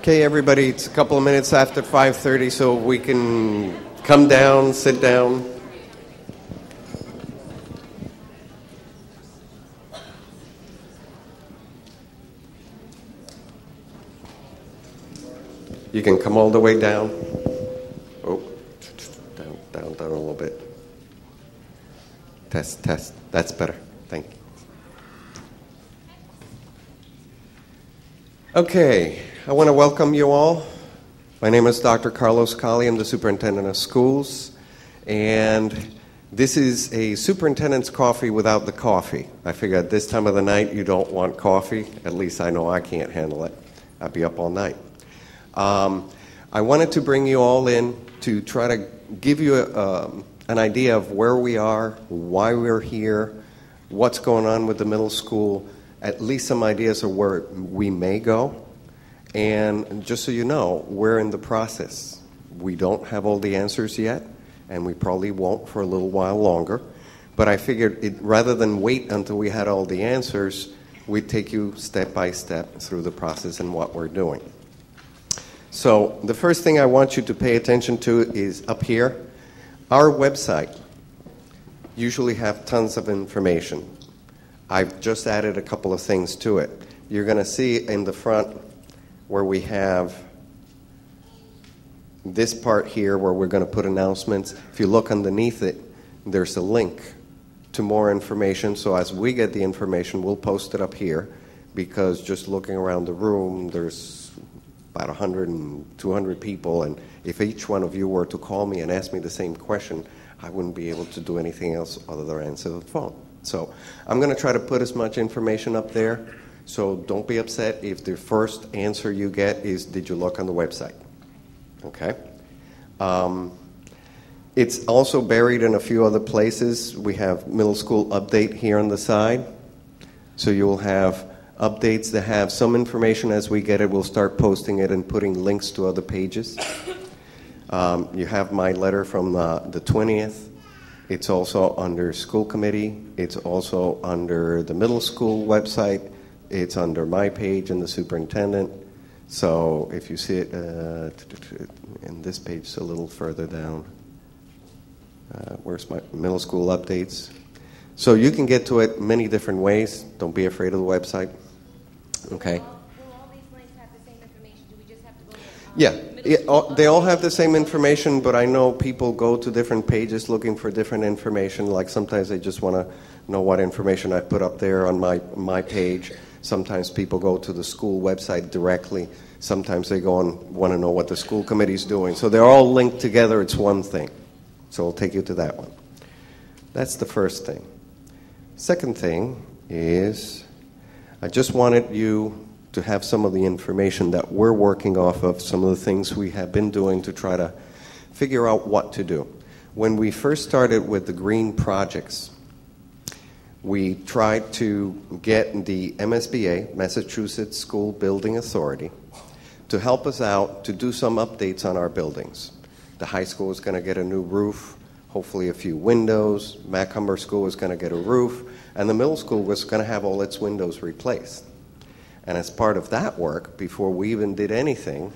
Okay, everybody, it's a couple of minutes after 5:30, so we can come down, sit down. You can come all the way down. Oh, down a little bit. Test. That's better. Thank you. Okay, I want to welcome you all. My name is Dr. Colley. I'm the superintendent of schools, and this is a superintendent's coffee without the coffee. I figure at this time of the night you don't want coffee. At least I know I can't handle it. I'd be up all night. I wanted to bring you all in to try to give you an idea of where we are, why we're here, what's going on with the middle school, at least some ideas of where we may go. And just so you know, we're in the process. We don't have all the answers yet, and we probably won't for a little while longer. But I figured rather than wait until we had all the answers, we'd take you step by step through the process and what we're doing. So the first thing I want you to pay attention to is up here. Our website usually have tons of information. I've just added a couple of things to it. You're going to see in the front where we have this part here where we're going to put announcements. If you look underneath it, there's a link to more information. So as we get the information, we'll post it up here, because just looking around the room, there's about 100 and 200 people, and if each one of you were to call me and ask me the same question, I wouldn't be able to do anything else other than answer the phone. So I'm going to try to put as much information up there, so don't be upset if the first answer you get is, did you look on the website? Okay. It's also buried in a few other places. We have middle school update here on the side, so you'll have updates that have some information. As we get it, we'll start posting it and putting links to other pages. You have my letter from the 20th. It's also under school committee. It's also under the middle school website. It's under my page and the superintendent. So if you see it, and this page is a little further down. Where's my middle school updates? So you can get to it many different ways. Don't be afraid of the website. Okay. Will all these links have the same information? Do we just have to go to they all have the same information, but I know people go to different pages looking for different information. Like sometimes they just want to know what information I put up there on my page. Sometimes people go to the school website directly. Sometimes they go and want to know what the school committee is doing. So they're all linked together. It's one thing. So I'll take you to that one. That's the first thing. Second thing is I just wanted you to have some of the information that we're working off of, some of the things we have been doing to try to figure out what to do. When we first started with the green projects, we tried to get the MSBA, Massachusetts School Building Authority, to help us out to do some updates on our buildings. The high school is going to get a new roof, hopefully a few windows. Macomber School is going to get a roof, and the middle school was going to have all its windows replaced. And as part of that work, before we even did anything,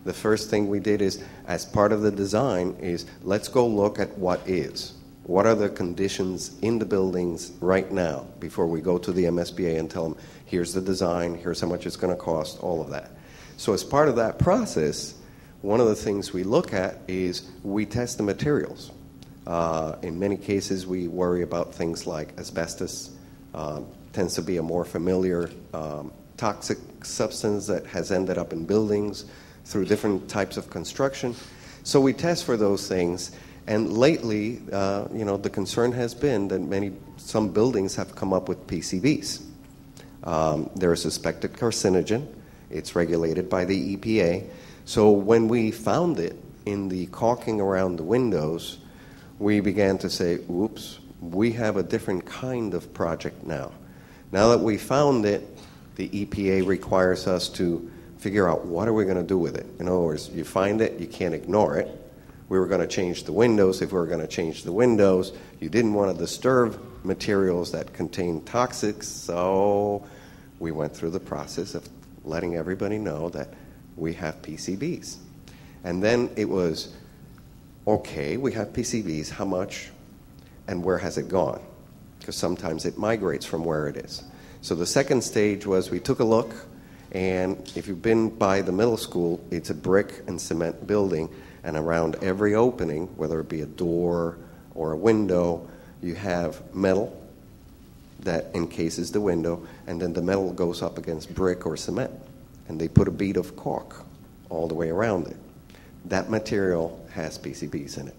the first thing we did is, as part of the design, is let's go look at what is. What are the conditions in the buildings right now before we go to the MSBA and tell them, here's the design, here's how much it's going to cost, all of that. So as part of that process, one of the things we look at is we test the materials. In many cases, we worry about things like asbestos. Tends to be a more familiar toxic substance that has ended up in buildings through different types of construction. So we test for those things. And lately, the concern has been that some buildings have come up with PCBs. They're a suspected carcinogen. It's regulated by the EPA. So when we found it in the caulking around the windows, we began to say, oops, we have a different kind of project now. Now that we found it, the EPA requires us to figure out what are we going to do with it. In other words, you find it, you can't ignore it. We were going to change the windows. If we were going to change the windows, you didn't want to disturb materials that contain toxics, so we went through the process of letting everybody know that we have PCBs. And then it was, okay, we have PCBs, how much and where has it gone? Because sometimes it migrates from where it is. So the second stage was we took a look, and if you've been by the middle school, it's a brick and cement building, and around every opening, whether it be a door or a window, you have metal that encases the window, and then the metal goes up against brick or cement, and they put a bead of caulk all the way around it. That material has PCBs in it.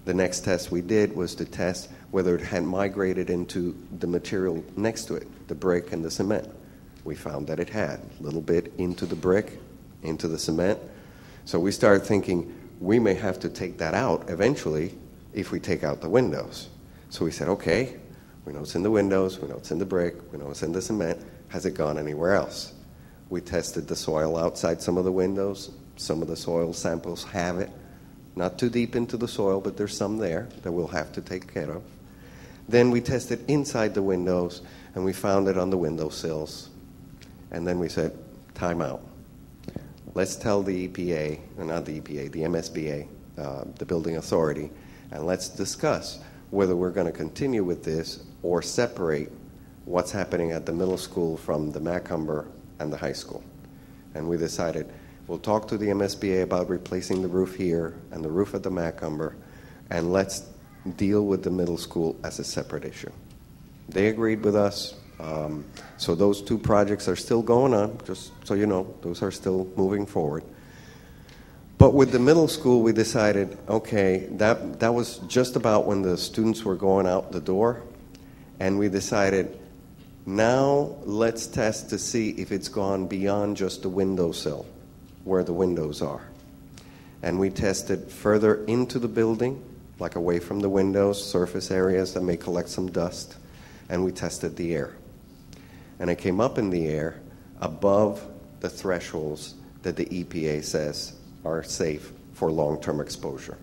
The next test we did was to test whether it had migrated into the material next to it, the brick and the cement. We found that it had, a little bit into the brick, into the cement. So we started thinking, we may have to take that out eventually if we take out the windows. So we said, okay, we know it's in the windows, we know it's in the brick, we know it's in the cement. Has it gone anywhere else? We tested the soil outside some of the windows. Some of the soil samples have it. Not too deep into the soil, but there's some there that we'll have to take care of. Then we tested inside the windows, and we found it on the windowsills. And then we said, time out. Let's tell the EPA, or not the EPA, the MSBA, the building authority, and let's discuss whether we're going to continue with this or separate what's happening at the middle school from the Macomber and the high school. And we decided we'll talk to the MSBA about replacing the roof here and the roof at the Macomber, and let's deal with the middle school as a separate issue. They agreed with us. So those two projects are still going on, just so you know, those are still moving forward. But with the middle school, we decided, okay, that was just about when the students were going out the door, and we decided, now let's test to see if it's gone beyond just the windowsill, where the windows are. And we tested further into the building, like away from the windows, surface areas that may collect some dust, and we tested the air. And it came up in the air above the thresholds that the EPA says are safe for long-term exposure.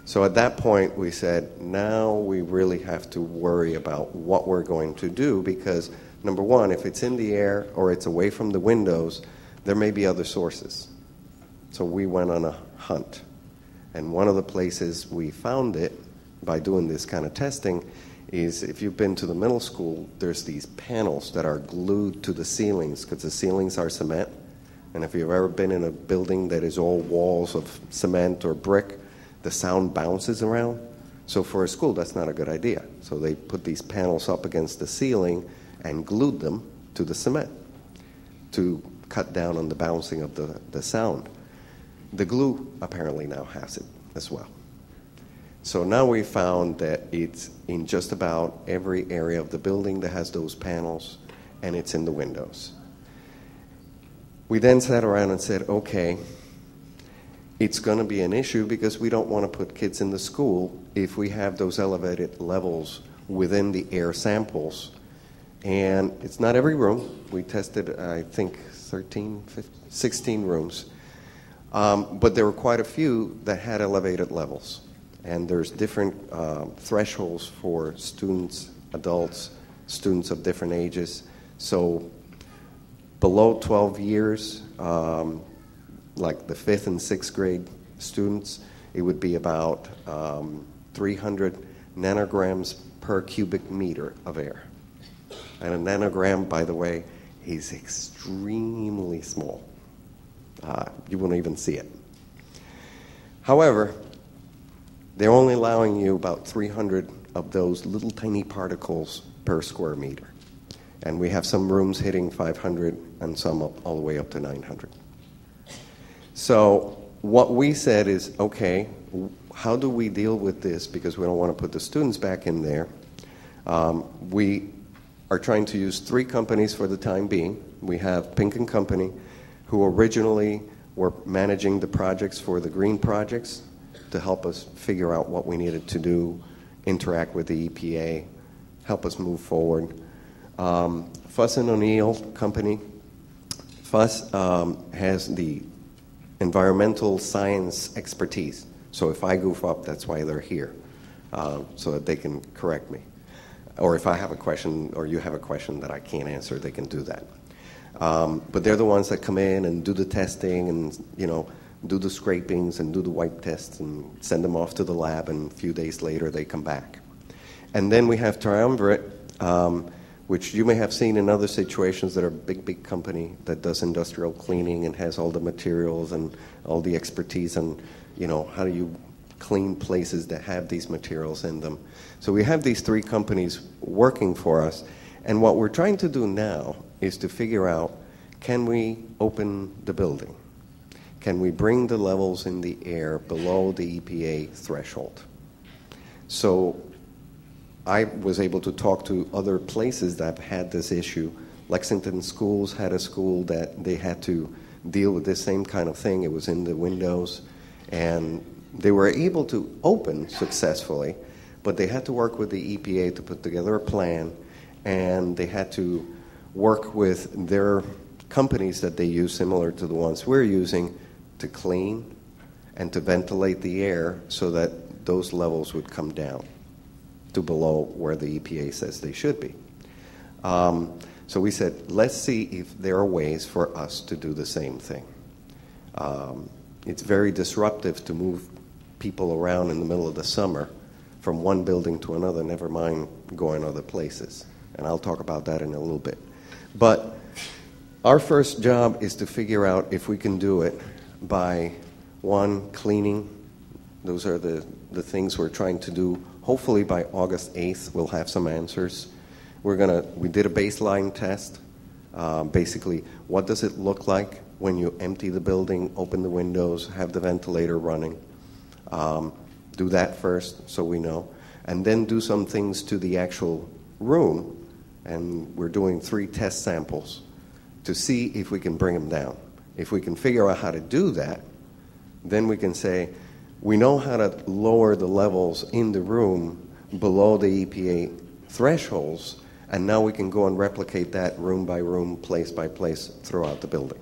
So at that point, we said, now we really have to worry about what we're going to do, because number one, if it's in the air or it's away from the windows, there may be other sources. So we went on a hunt. And one of the places we found it by doing this kind of testing is, if you've been to the middle school, there's these panels that are glued to the ceilings, because the ceilings are cement. And if you've ever been in a building that is all walls of cement or brick, the sound bounces around. So for a school, that's not a good idea. So they put these panels up against the ceiling and glued them to the cement to cut down on the bouncing of the sound. The glue apparently now has it as well. So now we found that it's in just about every area of the building that has those panels, and it's in the windows. We then sat around and said, okay, it's going to be an issue because we don't want to put kids in the school if we have those elevated levels within the air samples. And it's not every room. We tested, I think, 16 rooms. But there were quite a few that had elevated levels. And there's different thresholds for students, adults, students of different ages. So below 12 years, like the 5th and 6th grade students, it would be about 300 nanograms per cubic meter of air. And a nanogram, by the way, is extremely small. You won't even see it. However, they're only allowing you about 300 of those little tiny particles per square meter. And we have some rooms hitting 500 and some up, all the way up to 900. So what we said is, okay, how do we deal with this? Because we don't want to put the students back in there. We are trying to use 3 companies for the time being. We have Pink & Company, who originally were managing the projects for the green projects to help us figure out what we needed to do, interact with the EPA, help us move forward. Fuss & O'Neill Company. Fuss has the environmental science expertise. So if I goof up, that's why they're here, so that they can correct me. Or if I have a question or you have a question that I can't answer, they can do that. But they're the ones that come in and do the testing and, do the scrapings and do the wipe tests and send them off to the lab, and a few days later they come back. And then we have Triumvirate, which you may have seen in other situations, that are a big, big company that does industrial cleaning and has all the materials and all the expertise on, how do you clean places that have these materials in them. So we have these three companies working for us, and what we're trying to do now is to figure out, can we open the building? Can we bring the levels in the air below the EPA threshold? So I was able to talk to other places that have had this issue. Lexington Schools had a school that they had to deal with this same kind of thing. It was in the windows, and they were able to open successfully, but they had to work with the EPA to put together a plan, and they had to work with their companies that they use, similar to the ones we're using, to clean and to ventilate the air so that those levels would come down to below where the EPA says they should be. So we said, let's see if there are ways for us to do the same thing. It's very disruptive to move people around in the middle of the summer from one building to another, never mind going other places. And I'll talk about that in a little bit. But our first job is to figure out if we can do it by, one, cleaning. Those are the things we're trying to do. Hopefully by August 8th, we'll have some answers. We did a baseline test. Basically, what does it look like when you empty the building, open the windows, have the ventilator running? Do that first so we know. And then do some things to the actual room. And we're doing 3 test samples to see if we can bring them down. If we can figure out how to do that, then we can say, we know how to lower the levels in the room below the EPA thresholds, and now we can go and replicate that room by room, place by place throughout the building.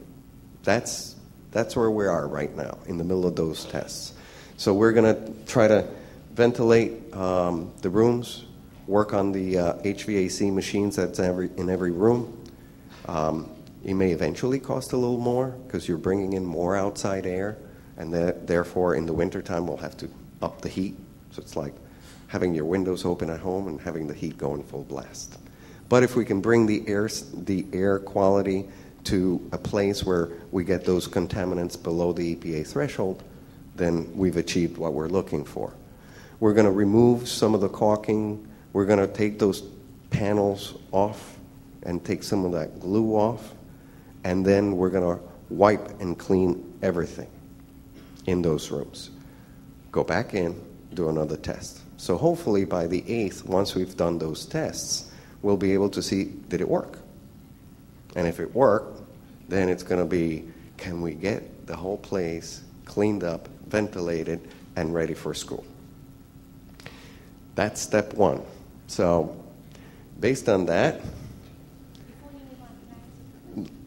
That's where we are right now, in the middle of those tests. So we're going to try to ventilate the rooms, work on the HVAC machines that's in every room. It may eventually cost a little more because you're bringing in more outside air, and therefore in the wintertime we'll have to up the heat. So it's like having your windows open at home and having the heat going full blast. But if we can bring the air quality to a place where we get those contaminants below the EPA threshold, then we've achieved what we're looking for. We're going to remove some of the caulking. We're going to take those panels off and take some of that glue off, and then we're going to wipe and clean everything in those rooms. Go back in, do another test. So hopefully by the 8th, once we've done those tests, we'll be able to see, did it work? And if it worked, then it's going to be, can we get the whole place cleaned up, ventilated, and ready for school? That's step 1. So based on that,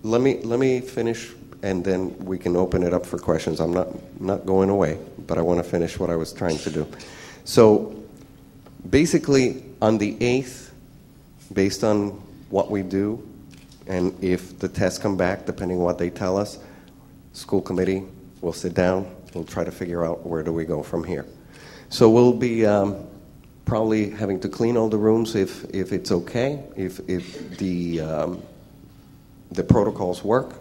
let me finish, and then we can open it up for questions. I'm not going away, but I want to finish what I was trying to do. So basically, on the 8th, based on what we do, and if the tests come back, depending on what they tell us, school committee will sit down. We'll try to figure out where do we go from here. So we'll be probably having to clean all the rooms if it's okay, if the protocols work.